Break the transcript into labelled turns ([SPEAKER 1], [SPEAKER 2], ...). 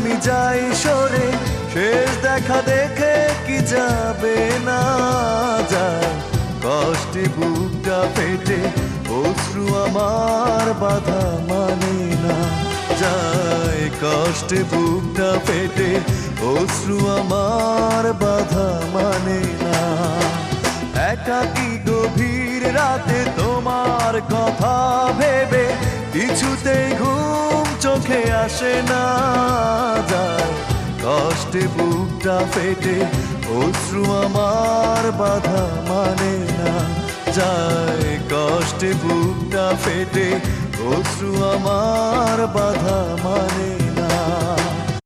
[SPEAKER 1] আমি যাই সরে, শেষ দেখা দেখে কি যাবে না যায়, কষ্টে বুকটা ফেটে অশ্রু আমার বাধা মানে না যায়, কষ্টে বুকটা ফেটে অশ্রু আমার বাধা মানে না। একাকী গভীর রাতে তোমার কথা ভেবে কিছুতেই ঘুম চোখে আসে না যায়, কষ্টে বুকটা ফেটে অশ্রু আমার বাধা মানে না যায়, কষ্টে বুকটা ফেটে অশ্রু আমার বাধা মানে না।